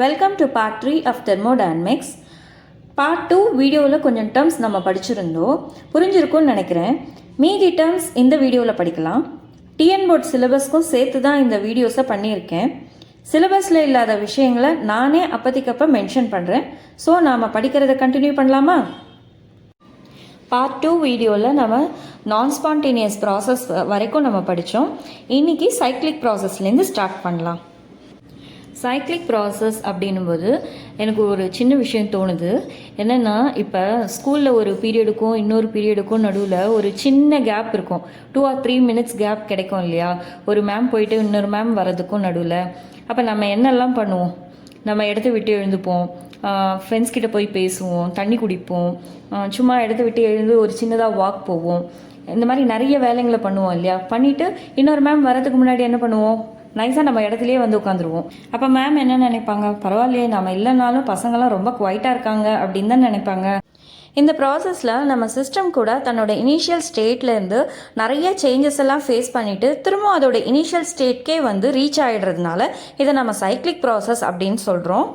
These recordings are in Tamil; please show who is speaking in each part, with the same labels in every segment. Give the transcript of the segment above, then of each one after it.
Speaker 1: Welcome to part 3 of thermodynamics. Part 2 வீடியோவில் கொஞ்சம் டேர்ம்ஸ் நம்ம படிச்சிருந்தோம், புரிஞ்சிருக்கும்னு நினைக்கிறேன். மீதி டேர்ம்ஸ் இந்த வீடியோவில் படிக்கலாம். டிஎன் போர்ட் சிலபஸ்க்கும் சேர்த்து தான் இந்த வீடியோஸை பண்ணியிருக்கேன். சிலபஸில் இல்லாத விஷயங்களை நானே அப்போதைக்கப்போ மென்ஷன் பண்ணுறேன். ஸோ நாம் படிக்கிறத கண்டினியூ பண்ணலாமா? பார்ட் 2 வீடியோவில் நம்ம நான் ஸ்பான்டேனியஸ் ப்ராசஸ் வரைக்கும் நம்ம படித்தோம். இன்றைக்கி சைக்ளிக் ப்ராசஸ்லேருந்து ஸ்டார்ட் பண்ணலாம். சைக்ளிக் ப்ராசஸ் அப்படின்னும்போது எனக்கு ஒரு சின்ன விஷயம் தோணுது. என்னென்னா, இப்போ ஸ்கூலில் ஒரு பீரியடுக்கும் இன்னொரு பீரியடுக்கும் நடுவில் ஒரு சின்ன கேப் இருக்கும். 2 or 3 minutes கேப் கிடைக்கும் இல்லையா? ஒரு மேம் போயிட்டு இன்னொரு மேம் வர்றதுக்கும் நடுவில். அப்போ நம்ம என்னெல்லாம் பண்ணுவோம்? நம்ம இடத்த விட்டு எழுந்துப்போம், ஃப்ரெண்ட்ஸ் கிட்ட போய் பேசுவோம், தண்ணி குடிப்போம், சும்மா இடத்த விட்டு எழுந்து ஒரு சின்னதாக வாக் போவோம். இந்த மாதிரி நிறைய வேலைங்களை பண்ணுவோம் இல்லையா? பண்ணிவிட்டு இன்னொரு மேம் வரதுக்கு முன்னாடி என்ன பண்ணுவோம்? நைஸாக நம்ம இடத்துலையே வந்து உட்காந்துருவோம். அப்போ மேம் என்ன நினைப்பாங்க? பரவாயில்லையே, நம்ம இல்லைனாலும் பசங்களாம் ரொம்ப குவைட்டாக இருக்காங்க அப்படின்னு தான் நினைப்பாங்க. இந்த ப்ராசஸில் நம்ம சிஸ்டம் கூட தன்னோட இனிஷியல் ஸ்டேட்லேருந்து நிறைய சேஞ்சஸ் எல்லாம் ஃபேஸ் பண்ணிவிட்டு திரும்ப அதோட இனிஷியல் ஸ்டேட்கே வந்து ரீச் ஆகிடுறதுனால இதை நம்ம சைக்ளிக் ப்ராசஸ் அப்படின்னு சொல்கிறோம்.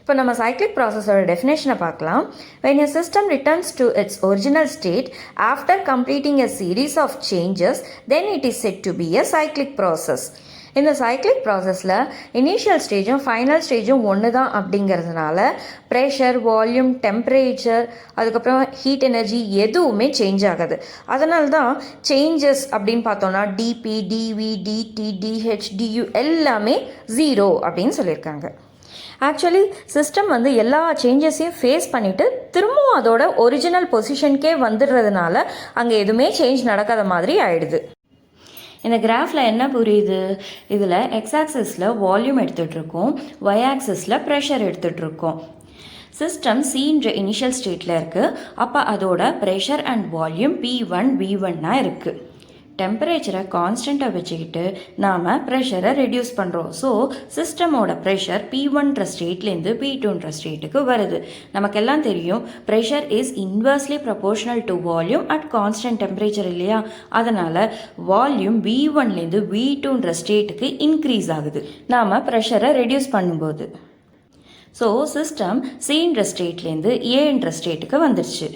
Speaker 1: இப்போ நம்ம சைக்ளிக் ப்ராசஸோட டெஃபினேஷனை பார்க்கலாம். when a system returns to its original state after completing a series of changes, then it is said to be a cyclic process. இந்த சைக்ளிக் ப்ராசஸில் இனிஷியல் ஸ்டேஜும் ஃபைனல் ஸ்டேஜும் ஒன்று தான் அப்படிங்கிறதுனால ப்ரெஷர், வால்யூம், டெம்பரேச்சர், அதுக்கப்புறம் ஹீட் எனர்ஜி எதுவுமே சேஞ்ச் ஆகாது. அதனால தான் சேஞ்சஸ் அப்படின்னு பார்த்தோன்னா DP, DV, DT, DH, DU எல்லாமே 0 அப்படின்னு சொல்லியிருக்காங்க. ஆக்சுவலி சிஸ்டம் வந்து எல்லா சேஞ்சஸையும் ஃபேஸ் பண்ணிவிட்டு திரும்பவும் அதோட ஒரிஜினல் பொசிஷனுக்கே வந்துடுறதுனால அங்கே எதுவுமே சேஞ்ச் நடக்காத மாதிரி ஆயிடுது. இந்த கிராஃபில் என்ன புரியுது? இதில் எக்ஸ் ஆக்சிஸில் வால்யூம் எடுத்துகிட்ருக்கோம், ஒய் ஆக்சிஸில் ப்ரெஷர் எடுத்துகிட்ருக்கோம். சிஸ்டம் சின்ற இனிஷியல் ஸ்டேட்டில் இருக்குது. அப்போ அதோட pressure and volume P1 V1 இருக்குது. டெம்பரேச்சரை கான்ஸ்டண்ட்டாக வச்சுக்கிட்டு நாம் ப்ரெஷரை ரெடியூஸ் பண்ணுறோம். ஸோ சிஸ்டமோட ப்ரெஷர் P1ன்ற ஸ்டேட்லேருந்து P2ன்ற ஸ்டேட்டுக்கு வருது. நமக்கெல்லாம் தெரியும், pressure is inversely proportional to volume at constant temperature இல்லையா? அதனால் வால்யூம் V1லேருந்து V2ன்ற ஸ்டேட்டுக்கு இன்க்ரீஸ் ஆகுது நாம் ப்ரெஷரை ரெடியூஸ் பண்ணும்போது. ஸோ சிஸ்டம் Cன்ற ஸ்டேட்லேருந்து Aன்ற ஸ்டேட்டுக்கு வந்துடுச்சு.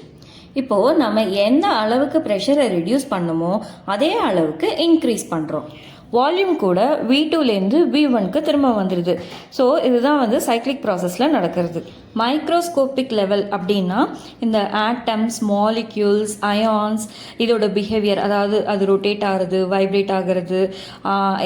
Speaker 1: இப்போது நம்ம எந்த அளவுக்கு ப்ரெஷரை ரெடியூஸ் பண்ணுமோ அதே அளவுக்கு இன்க்ரீஸ் பண்ணுறோம். வால்யூம் கூட V2லேருந்து V1க்கு திரும்ப வந்துடுது. ஸோ இதுதான் வந்து சைக்ளிக் ப்ராசஸில் நடக்கிறது. மைக்ரோஸ்கோபிக் லெவல் அப்படின்னா இந்த ஆட்டம்ஸ், மாலிக்யூல்ஸ், அயான்ஸ் இதோட பிஹேவியர், அதாவது அது ரொட்டேட் ஆகிறது, வைப்ரேட் ஆகிறது,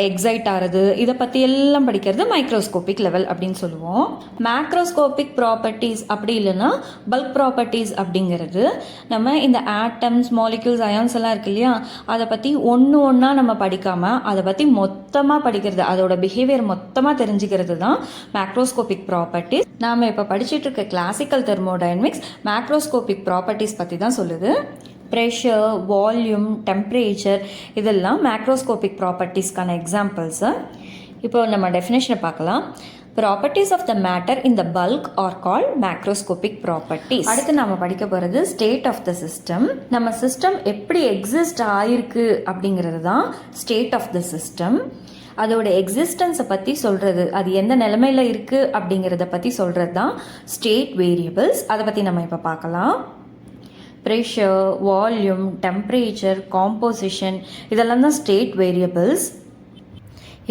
Speaker 1: எக்ஸைட் ஆகிறது, இதை பற்றி எல்லாம் படிக்கிறது மைக்ரோஸ்கோபிக் லெவல் அப்படின்னு சொல்லுவோம். மேக்ரோஸ்கோபிக் ப்ராப்பர்ட்டிஸ் அப்படி இல்லைன்னா பல்க் ப்ராப்பர்ட்டிஸ் அப்படிங்கிறது நம்ம இந்த ஆட்டம்ஸ், மாலிக்யூல்ஸ், அயான்ஸ் எல்லாம் இருக்கு இல்லையா? அதை பற்றி ஒன்று ஒன்றா நம்ம படிக்காமல் அதை பற்றி மொத்தமாக படிக்கிறது, அதோட பிஹேவியர் மொத்தமாக தெரிஞ்சுக்கிறது தான் மேக்ரோஸ்கோபிக் ப்ராப்பர்ட்டிஸ். நாம் இப்போ படிச்சுட்டு இருக்க கிளாசிக்கல் தெர்மோடைனமிக்ஸ் மேக்ரோஸ்கோபிக் ப்ராப்பர்ட்டிஸ் பற்றி தான் சொல்லுது. ப்ரெஷர், வால்யூம், டெம்பரேச்சர் இதெல்லாம் மேக்ரோஸ்கோபிக் ப்ராப்பர்ட்டிஸ்க்கான எக்ஸாம்பிள்ஸு. இப்போ நம்ம டெஃபினேஷனை பார்க்கலாம். Properties of the matter in the bulk are called macroscopic properties. அடுத்து நம்ம படிக்க போகிறது ஸ்டேட் ஆஃப் த சிஸ்டம். நம்ம சிஸ்டம் எப்படி எக்ஸிஸ்ட் ஆகிருக்கு அப்படிங்கிறது தான் ஸ்டேட் ஆஃப் த சிஸ்டம். அதோட எக்ஸிஸ்டன்ஸை பற்றி சொல்கிறது, அது எந்த நிலைமையில் இருக்குது அப்படிங்கிறத பற்றி சொல்கிறது தான் ஸ்டேட் வேரியபிள்ஸ். அதை பற்றி நம்ம இப்போ பார்க்கலாம். ப்ரெஷர், வால்யூம், டெம்பரேச்சர், காம்போசிஷன் இதெல்லாம் தான் ஸ்டேட் வேரியபிள்ஸ்.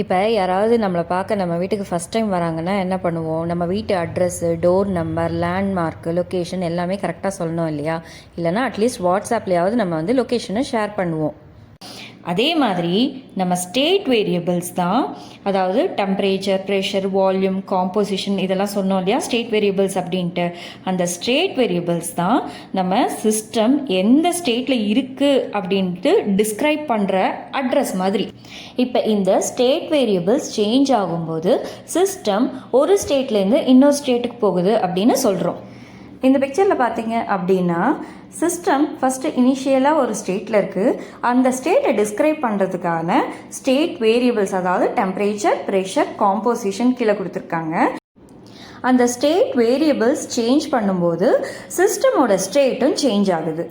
Speaker 1: இப்போ யாராவது நம்மளை பார்க்க நம்ம வீட்டுக்கு ஃபஸ்ட் டைம் வராங்கன்னா என்ன பண்ணுவோம்? நம்ம வீட்டு address, door number, landmark, location எல்லாமே கரெக்டாக சொல்லணும் இல்லையா? இல்லைனா அட்லீஸ்ட் வாட்ஸ்அப்லேயாவது நம்ம வந்து லொக்கேஷனை ஷேர் பண்ணுவோம். அதே மாதிரி நம்ம ஸ்டேட் வேரியபிள்ஸ் தான், அதாவது டெம்பரேச்சர், ப்ரெஷர், வால்யூம், காம்போசிஷன் இதெல்லாம் சொன்னோம் இல்லையா ஸ்டேட் வேரியபிள்ஸ் அப்படின்ட்டு. அந்த ஸ்டேட் வேரியபிள்ஸ் தான் நம்ம சிஸ்டம் எந்த ஸ்டேட்டில் இருக்குது அப்படின்ட்டு டிஸ்கிரைப் பண்ணுற அட்ரஸ் மாதிரி. இப்போ இந்த ஸ்டேட் வேரியபிள்ஸ் சேஞ்ச் ஆகும்போது சிஸ்டம் ஒரு ஸ்டேட்லேருந்து இன்னொரு ஸ்டேட்டுக்கு போகுது அப்படின்னு சொல்கிறோம். இந்த பிக்சரில் பார்த்தீங்க அப்படின்னா சிஸ்டம் ஃபஸ்ட்டு இனிஷியலாக ஒரு ஸ்டேட்டில் இருக்குது. அந்த ஸ்டேட்டை டிஸ்கிரைப் பண்ணுறதுக்கான ஸ்டேட் வேரியபிள்ஸ், அதாவது டெம்பரேச்சர், ப்ரெஷர், காம்போசிஷன் கீழே கொடுத்துருக்காங்க. அந்த ஸ்டேட் வேரியபிள்ஸ் சேஞ்ச் பண்ணும்போது சிஸ்டமோட ஸ்டேட்டும் சேஞ்ச் ஆகுது.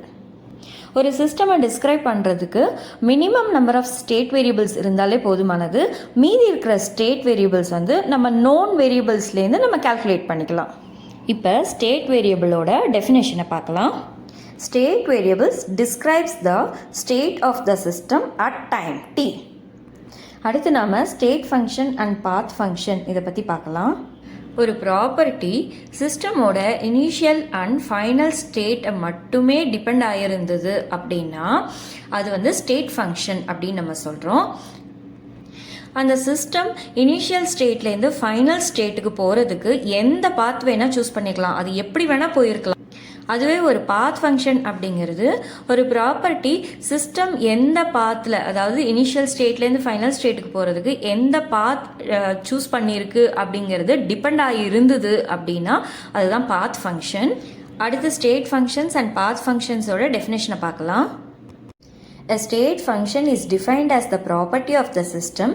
Speaker 1: ஒரு சிஸ்டமை டிஸ்கிரைப் பண்ணுறதுக்கு minimum number of state variables இருந்தாலே போதுமானது. மீதி இருக்கிற ஸ்டேட் வேரியபிள்ஸ் வந்து நம்ம நோன் வேரியபிள்ஸ்லேருந்து நம்ம கால்குலேட் பண்ணிக்கலாம். இப்போ ஸ்டேட் வேரியபிளோட டெஃபினேஷனை பார்க்கலாம். State variables describes the state of the system at time t. அடுத்து நாம் state function and path function இதை பற்றி பார்க்கலாம். ஒரு ப்ராப்பர்ட்டி சிஸ்டமோட இனிஷியல் அண்ட் ஃபைனல் ஸ்டேட்டை மட்டுமே டிபெண்ட் ஆகிருந்தது அப்படின்னா அது வந்து ஸ்டேட் ஃபங்க்ஷன் அப்படின்னு நம்ம சொல்கிறோம். அந்த சிஸ்டம் இனிஷியல் ஸ்டேட்லேருந்து ஃபைனல் ஸ்டேட்டுக்கு போகிறதுக்கு எந்த பாத் வேணால் சூஸ் பண்ணிக்கலாம், அது எப்படி வேணால் போயிருக்கலாம். அதுவே ஒரு பாத் ஃபங்க்ஷன் அப்படிங்கிறது ஒரு ப்ராப்பர்ட்டி சிஸ்டம் எந்த பாத்தில், அதாவது இனிஷியல் ஸ்டேட்லேருந்து ஃபைனல் ஸ்டேட்டுக்கு போகிறதுக்கு எந்த பாத் சூஸ் பண்ணியிருக்கு அப்படிங்கிறது டிபெண்ட் ஆகி இருந்தது அப்படின்னா அதுதான் பாத் ஃபங்க்ஷன். அடுத்து ஸ்டேட் ஃபங்க்ஷன்ஸ் அண்ட் பாத் ஃபங்க்ஷன்ஸோட டெஃபினேஷனை பார்க்கலாம். A state function is defined as the property of the system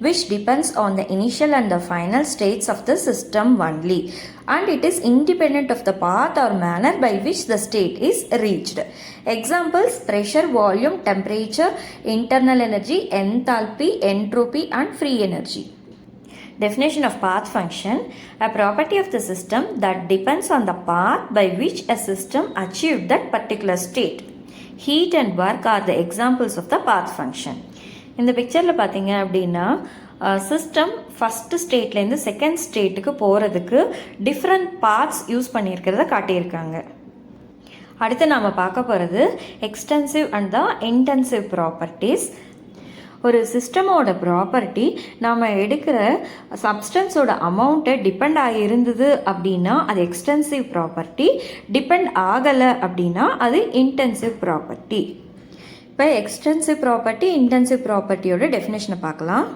Speaker 1: which depends on the initial and the final states of the system only, and it is independent of the path or manner by which the state is reached. Examples: pressure, volume, temperature, internal energy, enthalpy, entropy and free energy. Definition of path function: a property of the system that depends on the path by which a system achieved that particular state. Heat and work are the examples of the path function. இந்த பிக்சரில் பார்த்தீங்க அப்படின்னா சிஸ்டம் ஃபஸ்ட்டு ஸ்டேட்லேருந்து செகண்ட் ஸ்டேட்டுக்கு போகிறதுக்கு டிஃப்ரெண்ட் பாத்ஸ் யூஸ் பண்ணியிருக்கிறத காட்டியிருக்காங்க. அடுத்து நாம் பார்க்க போகிறது extensive and the intensive properties. ஒரு சிஸ்டமோட ப்ராப்பர்ட்டி நாம் எடுக்கிற சப்ஸ்டன்ஸோட அமௌண்ட்டை டிபெண்ட் ஆகி இருந்தது அப்படின்னா அது எக்ஸ்டென்சிவ் ப்ராப்பர்ட்டி, டிபெண்ட் ஆகலை அப்படின்னா அது இன்டென்சிவ் ப்ராப்பர்ட்டி. இப்போ எக்ஸ்டென்சிவ் ப்ராப்பர்ட்டி, இன்டென்சிவ் ப்ராப்பர்ட்டியோட டெஃபினேஷனை பார்க்கலாம்.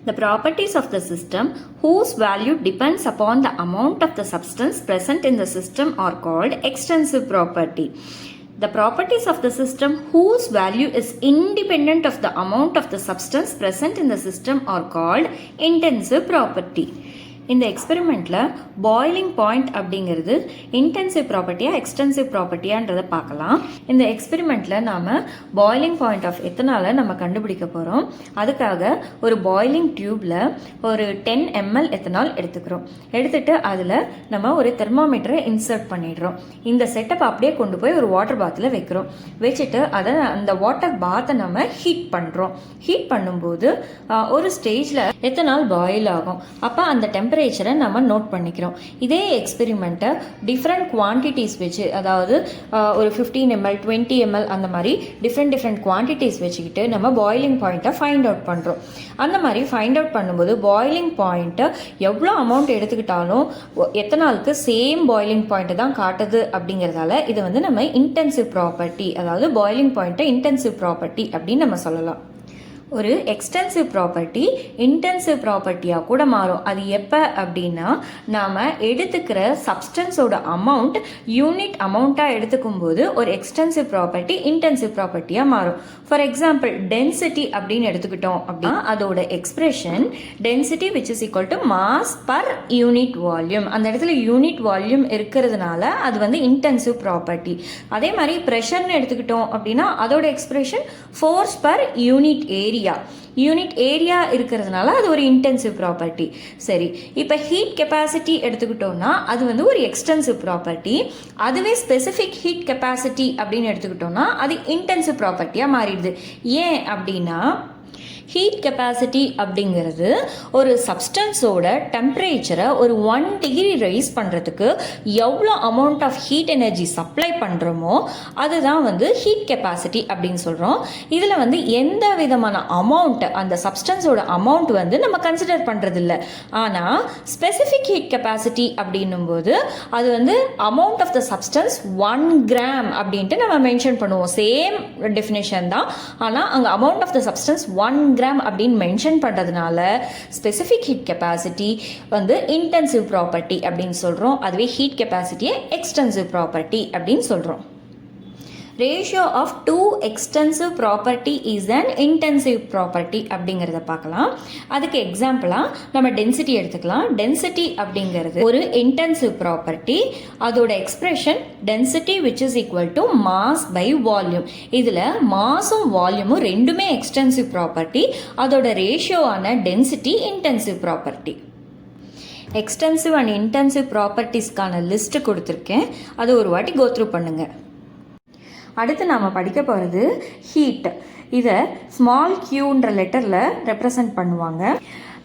Speaker 1: The properties of the system whose value depends upon the amount of the substance present in the system are called extensive property. The properties of the system whose value is independent of the amount of the substance present in the system are called intensive property. இந்த எக்ஸ்பெரிமெண்ட்டில் பாய்லிங் பாயிண்ட் அப்படிங்கிறது இன்டென்சிவ் ப்ராப்பர்ட்டியாக எக்ஸ்டென்சிவ் ப்ராப்பர்ட்டியான்றதை பார்க்கலாம். இந்த எக்ஸ்பெரிமெண்ட்டில் நாம் பாய்லிங் பாயிண்ட் ஆஃப் எத்தனாலை நம்ம கண்டுபிடிக்க போகிறோம். அதுக்காக ஒரு பாய்லிங் டியூப்பில் ஒரு 10 ml எத்தனால் எடுத்துக்கிறோம். எடுத்துகிட்டு அதில் நம்ம ஒரு தெர்மாமீட்டரை இன்சர்ட் பண்ணிடுறோம். இந்த செட்டப் அப்படியே கொண்டு போய் ஒரு வாட்டர் பாத்தில் வைக்கிறோம். வச்சுட்டு அதை அந்த வாட்டர் பாத்தை நம்ம ஹீட் பண்ணுறோம். ஹீட் பண்ணும்போது ஒரு ஸ்டேஜில் எத்தனால் பாயில் ஆகும். அப்போ அந்த டெம்பரேச்சரை நம்ம நோட் பண்ணிக்கிறோம். இதே எக்ஸ்பெரிமெண்ட்டை டிஃப்ரெண்ட் குவான்டிட்டிஸ் வச்சு, அதாவது ஒரு 15 ml 20 ml அந்த மாதிரி டிஃப்ரெண்ட் குவான்டிட்டிஸ் வச்சுக்கிட்டு நம்ம பாய்லிங் பாயிண்ட்டை ஃபைண்ட் அவுட் பண்ணுறோம். அந்த மாதிரி ஃபைண்ட் அவுட் பண்ணும்போது பாய்லிங் பாயிண்ட்டை எவ்வளோ அமௌண்ட் எடுத்துக்கிட்டாலும் எத்தனாலுக்கு சேம் பாய்லிங் பாயிண்ட்டு தான் காட்டுது அப்படிங்கிறதால இது வந்து நம்ம இன்டென்சிவ் ப்ராப்பர்ட்டி, அதாவது பாய்லிங் பாயிண்ட்டை இன்டென்சிவ் ப்ராப்பர்ட்டி அப்படின்னு நம்ம சொல்லலாம். ஒரு எக்ஸ்டென்சிவ் ப்ராப்பர்ட்டி இன்டென்சிவ் ப்ராப்பர்ட்டியாக கூட மாறும். அது எப்போ அப்படின்னா நாம் எடுத்துக்கிற சப்ஸ்டன்ஸோட அமௌண்ட் யூனிட் அமௌண்ட்டாக எடுத்துக்கும் போது ஒரு எக்ஸ்டென்சிவ் ப்ராப்பர்ட்டி இன்டென்சிவ் ப்ராப்பர்ட்டியாக மாறும். ஃபார் எக்ஸாம்பிள் டென்சிட்டி அப்படின்னு எடுத்துக்கிட்டோம் அப்படின்னா அதோட expression density which is equal to mass per unit volume. அந்த இடத்துல யூனிட் வால்யூம் இருக்கிறதுனால அது வந்து இன்டென்சிவ் ப்ராப்பர்ட்டி. அதே மாதிரி ப்ரெஷர்னு எடுத்துக்கிட்டோம் அப்படின்னா அதோட expression force per unit area. Unit area இருக்கிறதுனால அது ஒரு இன்டென்சிவ் ப்ராப்பர்ட்டி. சரி, இப்போ ஹீட் கெப்பாசிட்டி எடுத்துக்கிட்டோம்னா அது வந்து ஒரு எக்ஸ்டென்சிவ் ப்ராப்பர்ட்டி. அதுவே ஸ்பெசிஃபிக் ஹீட் கெப்பாசிட்டி அப்படின்னு எடுத்துக்கிட்டோம்னா அது இன்டென்சிவ் ப்ராப்பர்ட்டியாக மாறிடுது. ஏன் அப்படின்னா ஹீட் கெப்பாசிட்டி அப்படிங்கிறது ஒரு சப்ஸ்டன்ஸோட டெம்பரேச்சரை ஒரு 1 degree ரைஸ் பண்ணுறதுக்கு எவ்வளோ amount of heat energy supply பண்ணுறோமோ அதுதான் வந்து ஹீட் கெப்பாசிட்டி அப்படின்னு சொல்கிறோம். இதில் வந்து எந்த விதமான அமௌண்ட், அந்த சப்ஸ்டன்ஸோட அமௌண்ட் வந்து நம்ம கன்சிடர் பண்ணுறதில்ல. ஆனால் ஸ்பெசிஃபிக் ஹீட் கெப்பாசிட்டி அப்படின்னும்போது அது வந்து amount of the substance 1 gram அப்படின்ட்டு நம்ம மென்ஷன் பண்ணுவோம். சேம் டெஃபினேஷன் தான், ஆனால் அங்கே amount of the substance 1 gram அப்படின்னு மென்ஷன் பண்ணுறதுனால ஸ்பெசிஃபிக் ஹீட் கெப்பாசிட்டி வந்து இன்டென்சிவ் ப்ராப்பர்ட்டி அப்படின்னு சொல்கிறோம். அதுவே ஹீட் கெப்பாசிட்டியை எக்ஸ்டென்சிவ் ப்ராப்பர்ட்டி அப்படின்னு சொல்கிறோம். Ratio of two extensive property is an intensive property அப்படிங்கிறத பார்க்கலாம். அதுக்கு எக்ஸாம்பிளாக நம்ம டென்சிட்டி எடுத்துக்கலாம். டென்சிட்டி அப்படிங்கிறது ஒரு இன்டென்சிவ் ப்ராப்பர்ட்டி. அதோட expression density which is equal to mass by volume. இதில் மாஸும் வால்யூமும் ரெண்டுமே எக்ஸ்டென்சிவ் ப்ராப்பர்ட்டி. அதோட ரேஷியோவான density intensive property. Extensive and intensive ப்ராப்பர்ட்டிஸ்க்கான லிஸ்ட்டு கொடுத்துருக்கேன். அது ஒரு வாட்டி கோத்ரூ பண்ணுங்கள். அடுத்து நாம் படிக்க போகிறது ஹீட். இதை ஸ்மால் க்யூன்ற லெட்டரில் ரெப்ரசன்ட் பண்ணுவாங்க.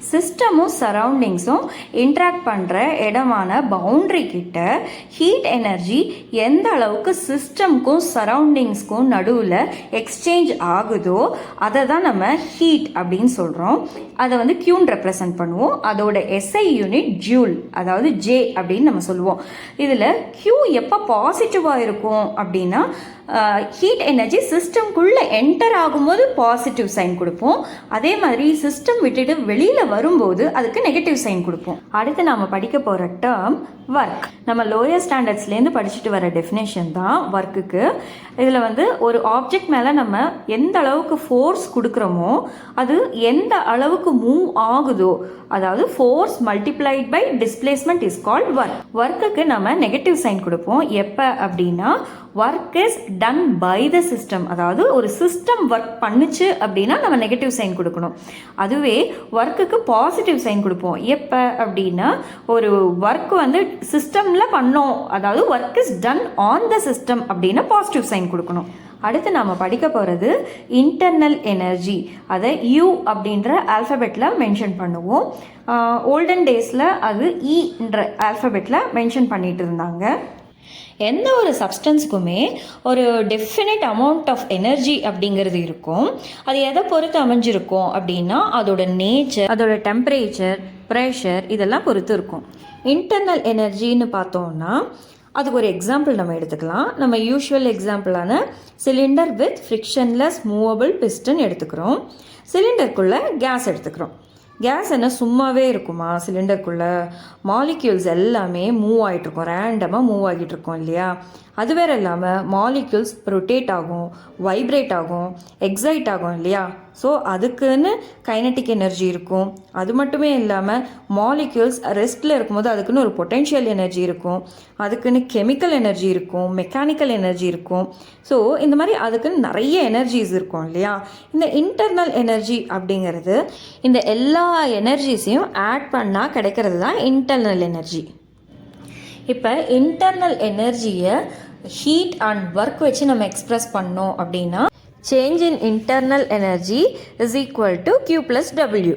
Speaker 1: சிஸ்டமும் சரௌண்டிங்ஸும் இன்ட்ராக்ட் பண்ணுற இடமான பவுண்ட்ரி கிட்ட ஹீட் எனர்ஜி எந்த அளவுக்கு சிஸ்டம்க்கும் சரௌண்டிங்ஸ்க்கும் நடுவில் எக்ஸ்சேஞ்ச் ஆகுதோ அதை தான் நம்ம ஹீட் அப்படின்னு சொல்கிறோம். அதை வந்து க்யூன்னு ரெப்ரசன்ட் பண்ணுவோம். அதோட எஸ்ஐ யூனிட் ஜூல், அதாவது ஜே அப்படின்னு நம்ம சொல்லுவோம். இதில் க்யூ எப்போ பாசிட்டிவாக இருக்கும் அப்படின்னா ஹீட் எனர்ஜி சிஸ்டம்குள்ளே என்டர் ஆகும்போது பாசிட்டிவ் சைன் கொடுப்போம். அதே மாதிரி சிஸ்டம் விட்டுட்டு வெளியில் வரும்போது அதுக்கு நெகட்டிவ் சைன் கொடுப்போம். அடுத்து நாம் படிக்க போகிற டேர்ம் ஒர்க். நம்ம லோயர் ஸ்டாண்டர்ட்ஸ்லேருந்து படிச்சுட்டு வர டெஃபினேஷன் தான் ஒர்க்குக்கு. இதில் வந்து ஒரு ஆப்ஜெக்ட் மேலே நம்ம எந்த அளவுக்கு ஃபோர்ஸ் கொடுக்குறோமோ அது எந்த அளவுக்கு மூவ் ஆகுதோ, அதாவது force multiplied by displacement is called work. ஒர்க்குக்கு நம்ம நெகட்டிவ் சைன் கொடுப்போம். எப்போ அப்படின்னா work is done by the system, அதாவது ஒரு சிஸ்டம் ஒர்க் பண்ணுச்சு அப்படின்னா நம்ம நெகட்டிவ் சைன் கொடுக்கணும். அதுவே ஒர்க்குக்கு பாசிட்டிவ் சைன் கொடுப்போம். எப்போ அப்படின்னா ஒரு ஒர்க் வந்து சிஸ்டமில் பண்ணோம், அதாவது work is done on the system அப்படின்னா பாசிட்டிவ் சைன் கொடுக்கணும். அடுத்து நாம் படிக்க போகிறது இன்டர்னல் எனர்ஜி. அதை யூ அப்படின்ற ஆல்ஃபபெட்டில் மென்ஷன் பண்ணுவோம். ஓல்டன் டேஸில் அது இன்ற ஆல்ஃபபெட்டில் மென்ஷன் பண்ணிட்டு இருந்தாங்க. எந்த ஒரு சப்ஸ்டன்ஸுக்குமே ஒரு டெஃபினட் அமௌண்ட் ஆஃப் எனர்ஜி அப்படிங்கிறது இருக்கும். அது எதை பொறுத்து அமைஞ்சிருக்கும் அப்படின்னா அதோட நேச்சர், அதோட டெம்பரேச்சர், ப்ரெஷர் இதெல்லாம் பொறுத்து இருக்கும். இன்டர்னல் எனர்ஜின்னு பார்த்தோம்னா அதுக்கு ஒரு எக்ஸாம்பிள் நம்ம எடுத்துக்கலாம். நம்ம யூஷுவல் எக்ஸாம்பிளான cylinder with frictionless movable piston எடுத்துக்கிறோம். சிலிண்டருக்குள்ளே கேஸ் எடுத்துக்கிறோம். கேஸ் என்ன சும்மாவே இருக்குமா? சிலிண்டருக்குள்ளே மாலிக்யூல்ஸ் எல்லாமே மூவ் ஆகிட்ருக்கோம், ரேண்டமாக மூவ் ஆகிட்டு இருக்கோம் இல்லையா? அது வேறு இல்லாமல் மாலிக்யூல்ஸ் ரொட்டேட் ஆகும், வைப்ரேட் ஆகும், எக்ஸைட் ஆகும் இல்லையா? ஸோ அதுக்குன்னு கைனட்டிக் எனர்ஜி இருக்கும். அது மட்டுமே இல்லாமல் மாலிக்யூல்ஸ் ரெஸ்ட்டில் இருக்கும்போது அதுக்குன்னு ஒரு பொட்டென்ஷியல் எனர்ஜி இருக்கும், அதுக்குன்னு கெமிக்கல் எனர்ஜி இருக்கும், மெக்கானிக்கல் எனர்ஜி இருக்கும். ஸோ இந்த மாதிரி அதுக்குன்னு நிறைய எனர்ஜிஸ் இருக்கும் இல்லையா? இந்த இன்டர்னல் எனர்ஜி அப்படிங்கிறது இந்த எல்லா எனர்ஜிஸையும் ஆட் பண்ணால் கிடைக்கிறது தான் இன்டர்னல் எனர்ஜி. இப்போ இன்டர்னல் எனர்ஜியை ஹீட் அண்ட் ஒர்க் வச்சு நம்ம எக்ஸ்ப்ரெஸ் பண்ணோம் அப்படின்னா change in internal energy is equal to Q + W.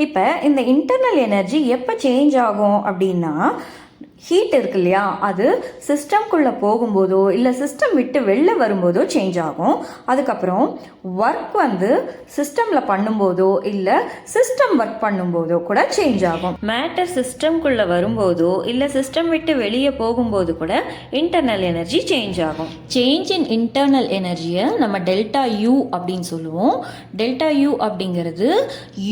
Speaker 1: இப்போ இந்த இன்டர்னல் எனர்ஜி எப்போ சேஞ்ச் ஆகும் அப்படின்னா ஹீட் இருக்கு இல்லையா, அது சிஸ்டம்குள்ளே போகும்போதோ இல்லை சிஸ்டம் விட்டு வெளில வரும்போதோ சேஞ்ச் ஆகும். அதுக்கப்புறம் ஒர்க் வந்து சிஸ்டமில் பண்ணும்போதோ இல்லை சிஸ்டம் ஒர்க் பண்ணும்போதோ கூட சேஞ்ச் ஆகும். மேட்டர் சிஸ்டம்குள்ளே வரும்போதோ இல்லை சிஸ்டம் விட்டு வெளியே போகும்போது கூட இன்டர்னல் எனர்ஜி சேஞ்ச் ஆகும். சேஞ்ச் இன் இன்டர்னல் எனர்ஜியை நம்ம டெல்டா யூ அப்படின்னு சொல்லுவோம். டெல்டா யூ அப்படிங்கிறது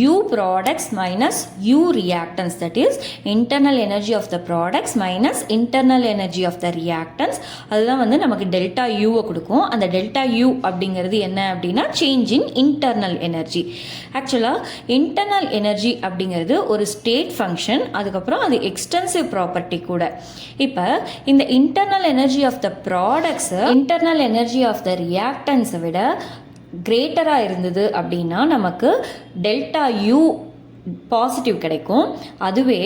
Speaker 1: U products minus U reactants, that is internal energy of the products minus internal energy of the reactants. அதுதான் வந்து நமக்கு டெல்டா யூவை கொடுக்கும். அந்த டெல்டா யூ அப்படிங்கிறது என்ன அப்படின்னா சேஞ்ச் இன் இன்டர்னல் எனர்ஜி. ஆக்சுவலாக இன்டர்னல் எனர்ஜி அப்படிங்கிறது ஒரு ஸ்டேட் ஃபங்க்ஷன், அதுக்கப்புறம் அது எக்ஸ்டென்சிவ் ப்ராப்பர்ட்டி கூட. இப்போ இந்த internal energy of the products internal energy of the ரியாக்டன்ஸை விட கிரேட்டராக இருந்தது அப்படின்னா நமக்கு டெல்டா யூ பாசிட்டிவ் கிடைக்கும். அதுவே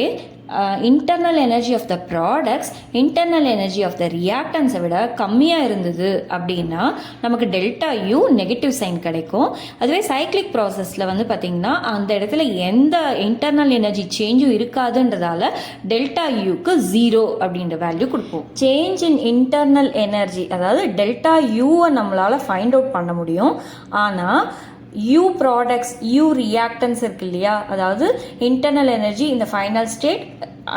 Speaker 1: internal energy of the products internal energy of the ரியாக்டன்ஸை விட கம்மியாக இருந்தது அப்படின்னா நமக்கு டெல்டா யூ நெகட்டிவ் சைன் கிடைக்கும். அதுவே சைக்ளிக் ப்ராசஸில் வந்து பார்த்திங்கன்னா அந்த இடத்துல எந்த இன்டர்னல் எனர்ஜி சேஞ்சும் இருக்காதுன்றதால டெல்டா யூக்கு 0 அப்படின்ற வேல்யூ கொடுப்போம். சேஞ்ச் இன் இன்டர்னல் எனர்ஜி, அதாவது டெல்டா யூவை நம்மளால் ஃபைண்ட் அவுட் பண்ண முடியும். ஆனால் யூ ப்ராடக்ட்ஸ் யூ ரியாக்டன்ஸ் இருக்கு இல்லையா, அதாவது இன்டர்னல் எனர்ஜி இந்த final state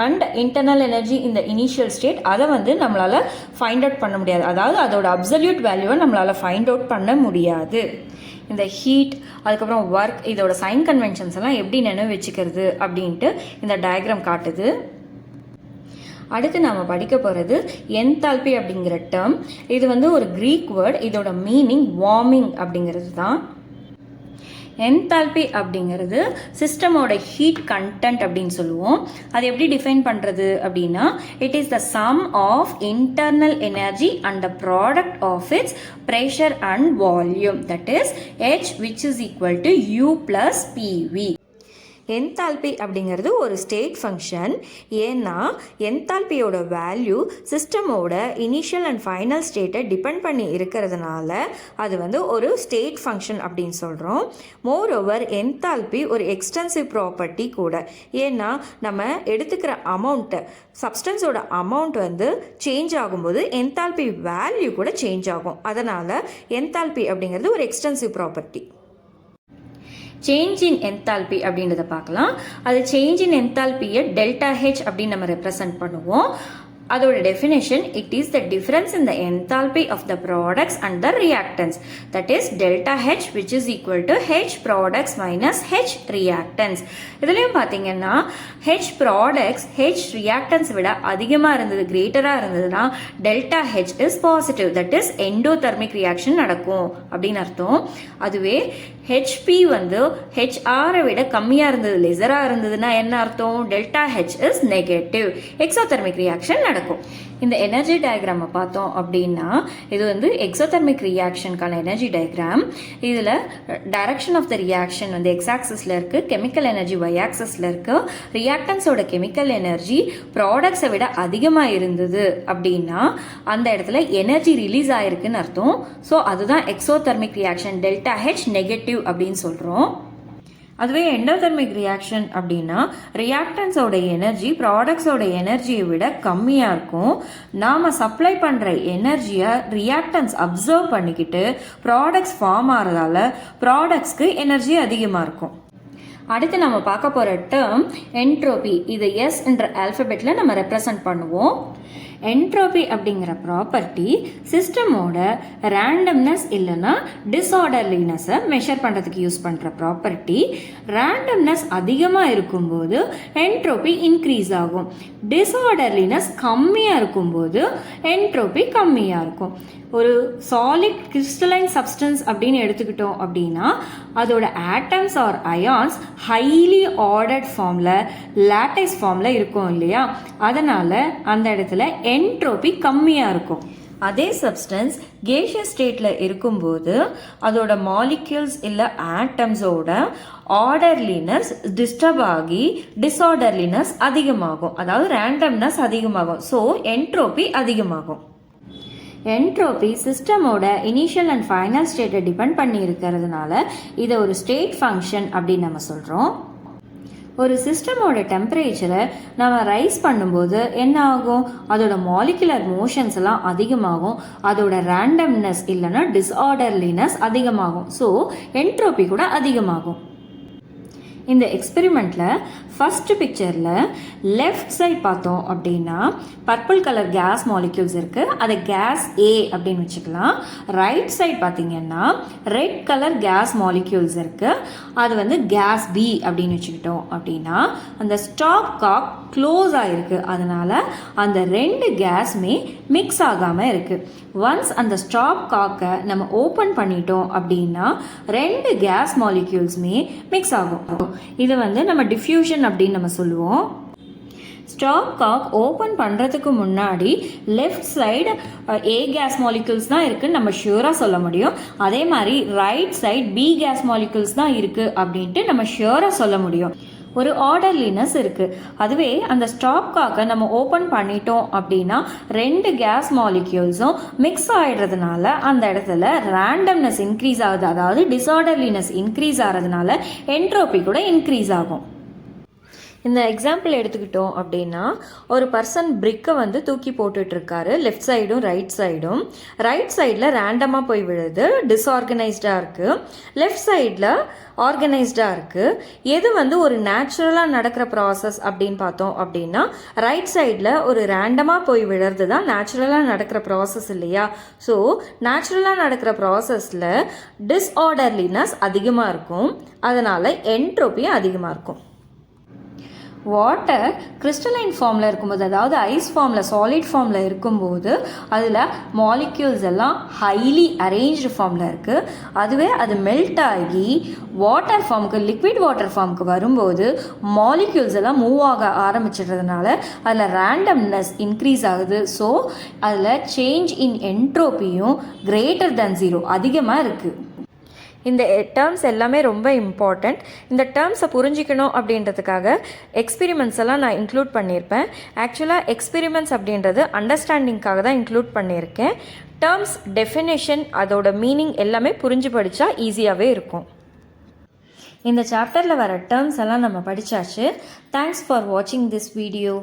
Speaker 1: and internal energy இந்த இனிஷியல் ஸ்டேட், அதை வந்து நம்மளால் ஃபைண்ட் அவுட் பண்ண முடியாது. அதாவது அதோட அப்சல்யூட் வேல்யூவை நம்மளால் ஃபைண்ட் அவுட் பண்ண முடியாது. இந்த ஹீட் அதுக்கப்புறம் ஒர்க் இதோட சைன் கன்வென்ஷன்ஸ் எல்லாம் எப்படி நினைவு வச்சுக்கிறது அப்படின்ட்டு இந்த டயக்ராம் காட்டுது. அடுத்து நாம் படிக்க போகிறது என்தால்பி அப்படிங்கிற டேர்ம். இது வந்து ஒரு க்ரீக் வேர்ட். இதோட மீனிங் வார்மிங் அப்படிங்கிறது தான். என்தால்பி அப்படிங்கிறது சிஸ்டமோட ஹீட் கண்டென்ட் அப்படின்னு சொல்லுவோம். அது எப்படி டிஃபைன் பண்ணுறது அப்படின்னா, it is the sum of internal energy and the product of its pressure and volume, that is H which is equal to U plus PV. Enthalpy அப்படிங்கிறது ஒரு ஸ்டேட் ஃபங்க்ஷன். ஏன்னா என்தால்பியோட வேல்யூ சிஸ்டமோட இனிஷியல் அண்ட் ஃபைனல் ஸ்டேட்டை டிபெண்ட் பண்ணி இருக்கிறதுனால அது வந்து ஒரு ஸ்டேட் ஃபங்க்ஷன் அப்படின்னு சொல்கிறோம். மோர் ஓவர் என்தால்பி ஒரு எக்ஸ்டென்சிவ் ப்ராப்பர்ட்டி கூட. ஏன்னா நம்ம எடுத்துக்கிற அமௌண்ட்டு, சப்ஸ்டன்ஸோட அமௌண்ட் வந்து சேஞ்ச் ஆகும்போது என்தால்பி வேல்யூ கூட சேஞ்ச் ஆகும். அதனால் என்தால்பி அப்படிங்கிறது ஒரு extensive property. Change in enthalpy அப்படின்றத பார்க்கலாம். அது சேஞ்ச் இன் என்தால்பியை டெல்டா ஹெச் அப்படின்னு நம்ம ரெப்ரசன்ட் பண்ணுவோம். அதோட definition, it is the difference in the enthalpy of the products and the reactants, that is delta H which is equal to H products minus H reactants. இதுலேயும் பார்த்தீங்கன்னா ஹெச் ப்ராடக்ட்ஸ் ஹெச் ரியாக்டன்ஸ் விட அதிகமாக இருந்தது, கிரேட்டராக இருந்ததுன்னா delta H is positive, that is endothermic reaction நடக்கும் அப்படின்னு அர்த்தம். அதுவே ஹெச்பி வந்து ஹெச்ஆரை விட கம்மியாக இருந்தது, லெசராக இருந்ததுன்னா என்ன அர்த்தம்? Delta H is negative, exothermic reaction நடக்கும். இந்த எனர்ஜி டயக்ராமை பார்த்தோம் அப்படின்னா இது வந்து எக்ஸோதெர்மிக் ரியாக்ஷனுக்கான எனர்ஜி டயக்ராம். இதில் டைரக்ஷன் ஆஃப் த ரியாக்ஷன் வந்து எக்ஸ் ஆக்சிஸில் இருக்குது, கெமிக்கல் எனர்ஜி ஒய் ஆக்சிஸில் இருக்குது. ரியாக்டன்ஸோட கெமிக்கல் எனர்ஜி ப்ராடக்ட்ஸை விட அதிகமாக இருந்தது அப்படின்னா அந்த இடத்துல எனர்ஜி ரிலீஸ் ஆயிருக்குன்னு அர்த்தம். ஸோ அதுதான் exothermic reaction, delta H negative அப்படின்னு சொல்கிறோம். அதுவே எண்டோதெர்மிக் ரியாக்ஷன் அப்படின்னா ரியாக்டன்ஸோட எனர்ஜி ப்ராடக்ட்ஸோட எனர்ஜியை விட கம்மியாக இருக்கும். நாம் சப்ளை பண்ணுற எனர்ஜியை ரியாக்டன்ஸ் அப்சர்வ் பண்ணிக்கிட்டு ப்ராடக்ட்ஸ் ஃபார்ம் ஆகிறதால ப்ராடக்ட்ஸ்க்கு எனர்ஜி அதிகமாக இருக்கும். அடுத்து நம்ம பார்க்க போகிற டேர்ம் என்ட்ரோபி. இதை எஸ் என்ற ஆல்ஃபபெட்டில் நம்ம ரெப்ரசன்ட் பண்ணுவோம். என்ட்ரோபி அப்படிங்கிற ப்ராப்பர்ட்டி சிஸ்டமோட ரேண்டம்னஸ் இல்லைன்னா டிஸார்டர்லினஸை மெஷர் பண்ணுறதுக்கு யூஸ் பண்ணுற ப்ராப்பர்ட்டி. ரேண்டம்னஸ் அதிகமாக இருக்கும்போது என்ட்ரோபி இன்க்ரீஸ் ஆகும், டிஸார்டர்லினஸ் கம்மியாக இருக்கும்போது என்ட்ரோபி கம்மியாக இருக்கும். ஒரு சாலிட் கிறிஸ்டலைன் சப்ஸ்டன்ஸ் அப்படின்னு எடுத்துக்கிட்டோம் அப்படின்னா அதோட atoms or ions highly ordered ஃபார்மில், லாட்டிஸ் ஃபார்மில் இருக்கும் இல்லையா? அதனால் அந்த இடத்துல என்ட்ரோபி கம்மியாக இருக்கும். அதே சப்ஸ்டன்ஸ் கேஷியஸ் ஸ்டேட்டில் இருக்கும்போது அதோட மாலிக்யூல்ஸ் இல்லை ஆட்டம்ஸோட ஆர்டர்லினஸ் டிஸ்டர்ப் ஆகி டிஸார்டர்லினஸ் அதிகமாகும், அதாவது ரேண்டம்னஸ் அதிகமாகும். ஸோ என்ட்ரோபி அதிகமாகும். என்ட்ரோபி சிஸ்டமோட இனிஷியல் அண்ட் ஃபைனல் ஸ்டேட்டை டிபெண்ட் பண்ணி இருக்கிறதுனால இதை ஒரு ஸ்டேட் ஃபங்க்ஷன் அப்படின்னு நம்ம சொல்கிறோம். ஒரு சிஸ்டமோட டெம்பரேச்சரை நம்ம ரைஸ் பண்ணும்போது என்ன ஆகும்? அதோட மாலிகுலர் மோஷன்ஸ் எல்லாம் அதிகமாகும், அதோட ரேண்டம்னஸ் இல்லைன்னா டிஸார்டர்லினஸ் அதிகமாகும். ஸோ என்ட்ரோபி கூட அதிகமாகும். இந்த எக்ஸ்பெரிமெண்ட்டில் ஃபஸ்ட்டு பிக்சரில் லெஃப்ட் சைட் பார்த்தோம் அப்படின்னா பர்பிள் கலர் கேஸ் மாலிக்யூல்ஸ் இருக்குது, அதை கேஸ் ஏ அப்படின்னு வச்சுக்கலாம். ரைட் சைட் பார்த்தீங்கன்னா ரெட் கலர் கேஸ் மாலிக்யூல்ஸ் இருக்குது, அது வந்து கேஸ் பி அப்படின்னு வச்சுக்கிட்டோம் அப்படின்னா அந்த ஸ்டாப் காக் க்ளோஸ் ஆகிருக்கு, அதனால் அந்த ரெண்டு கேஸுமே மிக்ஸ் ஆகாமல் இருக்குது. ஒன்ஸ் அந்த ஸ்டாப் காக்கை நம்ம ஓப்பன் பண்ணிட்டோம் அப்படின்னா ரெண்டு கேஸ் மாலிக்யூல்ஸுமே மிக்ஸ் ஆகும். இதை வந்து நம்ம டிஃப்யூஷன் அப்படின்னு நம்ம சொல்லுவோம். ஸ்டாப் காக் ஓப்பன் பண்ணுறதுக்கு முன்னாடி left side A gas molecules தான் இருக்குன்னு நம்ம ஷியூராக சொல்ல முடியும். அதே மாதிரி right side B gas molecules தான் இருக்குது அப்படின்ட்டு நம்ம ஷியூராக சொல்ல முடியும். ஒரு ஆர்டர்லினஸ் இருக்குது. அதுவே அந்த ஸ்டாப் காக்கை நம்ம ஓப்பன் பண்ணிட்டோம் அப்படின்னா ரெண்டு கேஸ் மாலிக்யூல்ஸும் மிக்ஸ் ஆகிடுறதுனால அந்த இடத்துல ரேண்டம்னஸ் இன்க்ரீஸ் ஆகுது, அதாவது டிஸார்டர்லினஸ் இன்க்ரீஸ் ஆகிறதுனால என்ட்ரோபி கூட இன்க்ரீஸ் ஆகும். இந்த எக்ஸாம்பிள் எடுத்துக்கிட்டோம் அப்படின்னா ஒரு பர்சன் பிரிக்கை வந்து தூக்கி போட்டுட்ருக்காரு, லெஃப்ட் சைடும் ரைட் சைடும். ரைட் சைடில் ரேண்டமாக போய் விழுது, டிஸ்ஆர்கனைஸ்டாக இருக்குது. லெஃப்ட் சைடில் ஆர்கனைஸ்டாக இருக்குது. எது வந்து ஒரு நேச்சுரலாக நடக்கிற ப்ராசஸ் அப்படின்னு பார்த்தோம் அப்படின்னா ரைட் சைடில் ஒரு ரேண்டமாக போய் விழுறது தான் நேச்சுரலாக நடக்கிற ப்ராசஸ் இல்லையா? ஸோ நேச்சுரலாக நடக்கிற ப்ராசஸில் டிஸ்ஆர்டர்லினஸ் அதிகமாக இருக்கும், அதனால் என்ட்ரோபி அதிகமாக இருக்கும். வாட்டர் கிறிஸ்டலைன் ஃபார்மில் இருக்கும்போது, அதாவது ஐஸ் ஃபார்மில், சாலிட் ஃபார்மில் இருக்கும்போது அதில் மாலிக்யூல்ஸ் எல்லாம் ஹைலி அரேஞ்ச்டு ஃபார்மில் இருக்குது. அதுவே அது மெல்ட் ஆகி வாட்டர் ஃபார்முக்கு, லிக்விட் வாட்டர் ஃபார்முக்கு வரும்போது மாலிக்யூல்ஸ் எல்லாம் மூவ் ஆக ஆரம்பிச்சிடுறதுனால அதில் ரேண்டம்னஸ் இன்க்ரீஸ் ஆகுது. ஸோ அதில் சேஞ்ச் இன் என்ட்ரோப்பியும் கிரேட்டர் தேன் 0 அதிகமாக இருக்குது. இந்த டேர்ம்ஸ் எல்லாமே ரொம்ப இம்பார்ட்டண்ட். இந்த டேர்ம்ஸை புரிஞ்சிக்கணும் அப்படின்றதுக்காக எக்ஸ்பெரிமெண்ட்ஸ் எல்லாம் நான் இன்க்ளூட் பண்ணியிருப்பேன். ஆக்சுவலாக எக்ஸ்பெரிமெண்ட்ஸ் அப்படின்றது அண்டர்ஸ்டாண்டிங்காக தான் இன்க்ளூட் பண்ணியிருக்கேன். டேர்ம்ஸ் டெஃபினேஷன், அதோட மீனிங் எல்லாமே புரிஞ்சு படித்தா ஈஸியாகவே இருக்கும். இந்த சாப்டரில் வர டேர்ம்ஸ் எல்லாம் நம்ம படித்தாச்சு. தேங்க்ஸ் ஃபார் வாட்சிங் திஸ் வீடியோ.